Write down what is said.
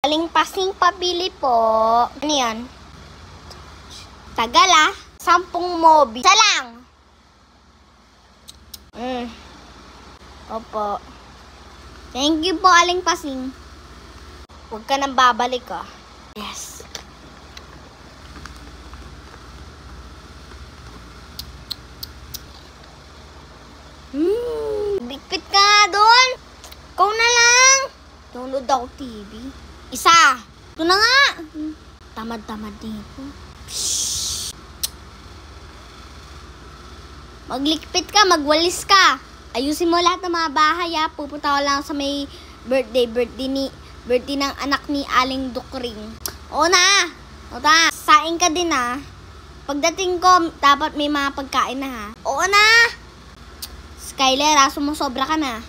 Aling pasing pabili po. Ano yan? Tagal ah. 10 mobi. Isa lang. Opo. Thank you po, Aling Pasing. Huwag ka nang babalik ah. Yes. Bigpit ka nga doon. Ikaw na lang. Download ako TV. Isa. Ito na nga. Tamad-tamad dito. Maglikpit ka, magwalis ka. Ayusin mo lahat ng mga bahay ha. Pupunta ko lang sa may birthday ng anak ni Aling Dukring. O na. Saing ka din ha. Pagdating ko, dapat may mga pagkain na ha. Oo na. Skyler ha, sumusobra ka na.